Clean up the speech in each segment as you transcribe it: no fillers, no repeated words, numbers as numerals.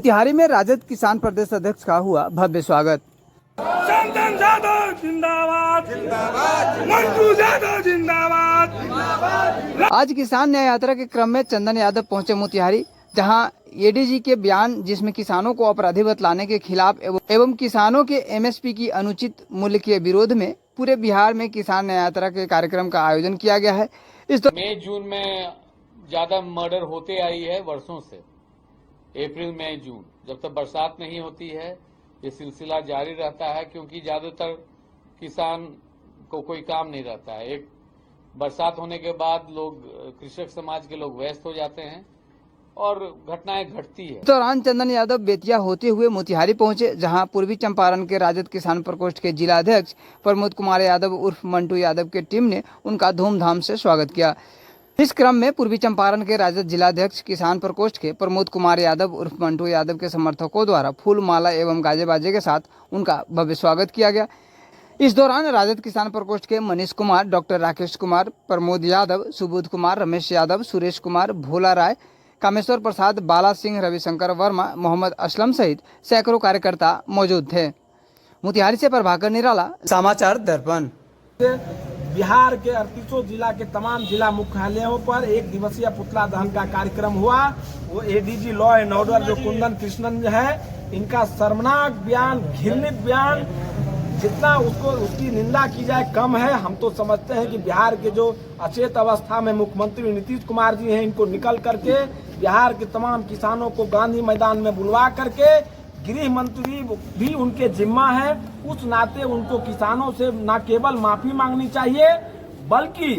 मोतिहारी में राजद किसान प्रदेश अध्यक्ष का हुआ भव्य स्वागत। चंदन यादव जिंदाबाद, मंजू यादव जिंदाबाद। आज किसान न्याय यात्रा के क्रम में चंदन यादव पहुंचे मोतिहारी, जहां एडीजी के बयान जिसमें किसानों को अपराधी बतलाने के खिलाफ एवं किसानों के एमएसपी की अनुचित मूल्य के विरोध में पूरे बिहार में किसान न्याय यात्रा के कार्यक्रम का आयोजन किया गया है। इस मई जून में ज्यादा मर्डर होते आई है वर्षों से। अप्रैल मई जून जब तक बरसात नहीं होती है ये सिलसिला जारी रहता है, क्योंकि ज्यादातर किसान को कोई काम नहीं रहता है। एक बरसात होने के बाद लोग कृषक समाज के लोग व्यस्त हो जाते हैं और घटनाएं घटती है। इस दौरान चंदन यादव बेतिया होते हुए मोतिहारी पहुंचे, जहां पूर्वी चंपारण के राजद किसान प्रकोष्ठ के जिला अध्यक्ष प्रमोद कुमार यादव उर्फ मंटू यादव की टीम ने उनका धूमधाम से स्वागत किया। इस क्रम में पूर्वी चंपारण के राजद जिलाध्यक्ष किसान प्रकोष्ठ के प्रमोद कुमार यादव उर्फ मंटू यादव के समर्थकों द्वारा फूल माला एवं गाजे बाजे के साथ उनका भव्य स्वागत किया गया। इस दौरान राजद किसान प्रकोष्ठ के मनीष कुमार, डॉक्टर राकेश कुमार, प्रमोद यादव, सुबोध कुमार, रमेश यादव, सुरेश कुमार, भोला राय, कामेश्वर प्रसाद, बाला सिंह, रविशंकर वर्मा, मोहम्मद असलम सहित सैकड़ों कार्यकर्ता मौजूद थे। मोतिहारी से प्रभाकर निराला, समाचार दर्पण। बिहार के 38 जिला के तमाम जिला मुख्यालयों पर एक दिवसीय पुतला दहन का कार्यक्रम हुआ। वो एडीजी लॉ एंड ऑर्डर जो कुंदन कृष्णन है, इनका शर्मनाक बयान, घृणित बयान, जितना उसकी निंदा की जाए कम है। हम तो समझते हैं कि बिहार के जो अचेत अवस्था में मुख्यमंत्री नीतीश कुमार जी हैं, इनको निकल करके बिहार के तमाम किसानों को गांधी मैदान में बुलवा करके, गृह मंत्री भी उनके जिम्मा है, उस नाते उनको किसानों से न केवल माफी मांगनी चाहिए बल्कि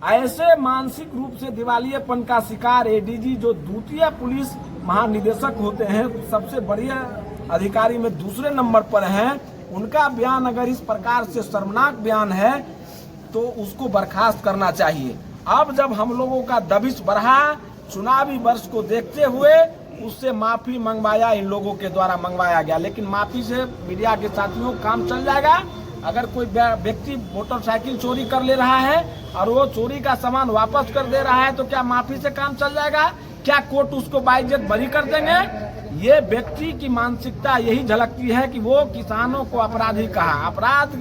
ऐसे मानसिक रूप से दिवालियेपन का शिकार एडीजी जो द्वितीय पुलिस महानिदेशक होते हैं, सबसे बड़े अधिकारी में दूसरे नंबर पर हैं, उनका बयान अगर इस प्रकार से शर्मनाक बयान है तो उसको बर्खास्त करना चाहिए। अब जब हम लोगों का दबिश बढ़ा, चुनावी वर्ष को देखते हुए उससे माफी मंगवाया, इन लोगों के द्वारा मंगवाया गया, लेकिन माफी से मीडिया के साथियों काम चल जाएगा। अगर कोई व्यक्ति मोटरसाइकिल चोरी कर ले रहा है और वो चोरी का सामान वापस कर दे रहा है तो क्या माफी से काम चल जाएगा? क्या कोर्ट उसको बाइज्जत बरी कर देंगे? ये व्यक्ति की मानसिकता यही झलकती है कि वो किसानों को अपराधी कहा। अपराध,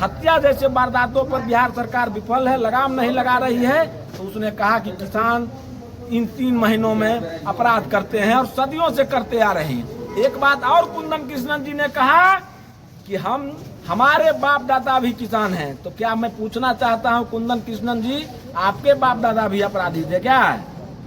हत्या जैसे वारदातों पर बिहार सरकार विफल है, लगाम नहीं लगा रही है, तो उसने कहा कि किसान इन 3 महीनों में अपराध करते हैं और सदियों से करते आ रहे हैं। एक बात और कुंदन कृष्णन जी ने कहा कि हमारे बाप दादा भी किसान हैं। तो क्या मैं पूछना चाहता हूं कुंदन कृष्णन जी, आपके बाप दादा भी अपराधी थे क्या?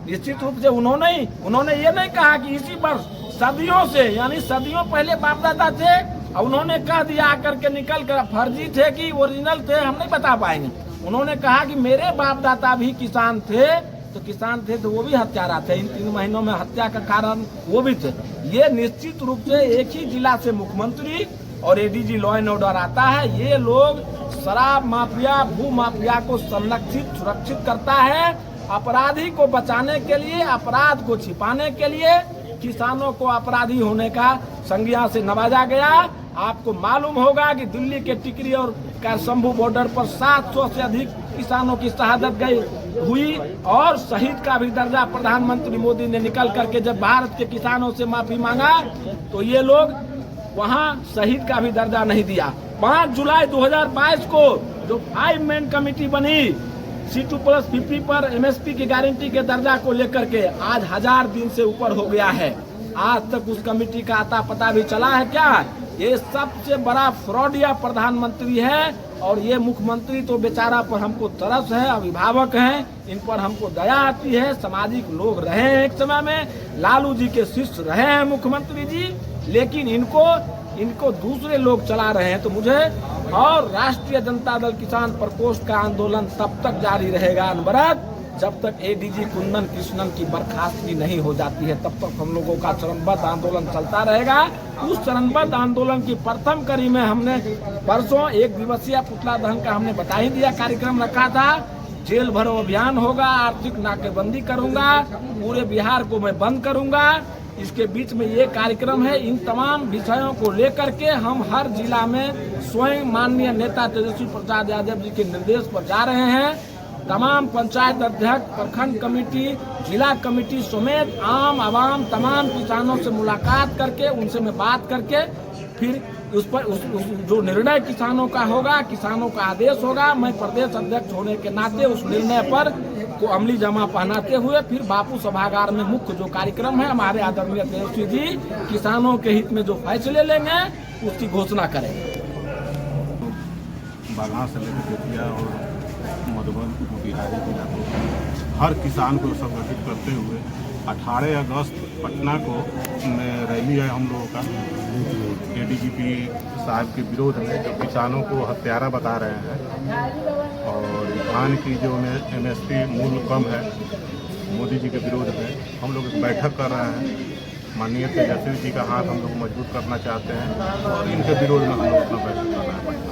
निश्चित रूप से उन्होंने ये नहीं कहा कि इसी वर्ष, सदियों से, यानी सदियों पहले बाप दादा थे और उन्होंने कह दिया आकर के निकल कर फर्जी थे कि ओरिजिनल थे, हम नहीं बता पाएंगे। उन्होंने कहा कि मेरे बाप दादा भी किसान थे, तो किसान थे तो वो भी हत्यारा थे, इन 3 महीनों में हत्या का कारण वो भी थे। ये निश्चित रूप से एक ही जिला से मुख्यमंत्री और एडीजी लॉ एंड ऑर्डर आता है। ये लोग शराब माफिया, भू माफिया को संरक्षित सुरक्षित करता है। अपराधी को बचाने के लिए, अपराध को छिपाने के लिए किसानों को अपराधी होने का संज्ञा से नवाजा गया। आपको मालूम होगा कि दिल्ली के टिकरी और कारशंभू बॉर्डर पर 700 से अधिक किसानों की शहादत हुई और शहीद का भी दर्जा प्रधानमंत्री मोदी ने निकल करके जब भारत के किसानों से माफी मांगा तो ये लोग वहां शहीद का भी दर्जा नहीं दिया। 5 जुलाई 2022 को जो 5 मैन कमेटी बनी C2+50 पर एमएसपी की गारंटी के दर्जा को लेकर के, आज 1000 दिन से ऊपर हो गया है। आज तक उस कमेटी का आता पता भी चला है क्या? ये सबसे बड़ा फ्रॉडिया प्रधानमंत्री है और ये मुख्यमंत्री तो बेचारा पर हमको तरस है, अभिभावक हैं, इन पर हमको दया आती है। सामाजिक लोग रहे हैं एक समय में, लालू जी के शिष्य रहे हैं मुख्यमंत्री जी, लेकिन इनको दूसरे लोग चला रहे हैं। तो मुझे और राष्ट्रीय जनता दल किसान प्रकोष्ठ का आंदोलन तब तक जारी रहेगा अनवरत जब तक एडीजी कुंदन कृष्णन की बर्खास्तगी नहीं हो जाती है, तब तक हम लोगों का चरणबद्ध आंदोलन चलता रहेगा। उस चरणबद्ध आंदोलन की प्रथम कड़ी में हमने परसों एक दिवसीय पुतला दहन का हमने बता ही दिया, कार्यक्रम रखा था। जेल भरो अभियान होगा, आर्थिक नाकेबंदी करूंगा, पूरे बिहार को मैं बंद करूंगा। इसके बीच में ये कार्यक्रम है। इन तमाम विषयों को लेकर के हम हर जिला में स्वयं माननीय नेता तेजस्वी प्रसाद यादव जी के निर्देश पर जा रहे हैं। तमाम पंचायत अध्यक्ष, प्रखंड कमेटी, जिला कमेटी समेत आम आवाम तमाम किसानों से मुलाकात करके उनसे मैं बात करके फिर उस पर जो निर्णय किसानों का होगा, किसानों का आदेश होगा, मैं प्रदेश अध्यक्ष होने के नाते उस निर्णय पर को अमली जमा पहनाते हुए फिर बापू सभागार में मुख्य जो कार्यक्रम है हमारे आदरणीय तेजस्वी जी किसानों के हित में जो फैसले लेंगे उसकी घोषणा करेंगे। बागान से लेकर बेतिया और मधुबन मोतिहारी जिला को हर किसान को संगठित करते हुए 18 अगस्त पटना को में रैली है हम लोगों का एडीजीपी साहब के विरोध में, जो किसानों को हत्यारा बता रहे हैं और धान की जो MSP मूल्य कम है मोदी जी के विरोध में हम लोग एक बैठक कर रहे हैं। माननीय तेजस्वी जी का हाथ हम लोग मजबूत करना चाहते हैं और इनके विरोध में हम लोग अपना बैठक कर रहे हैं।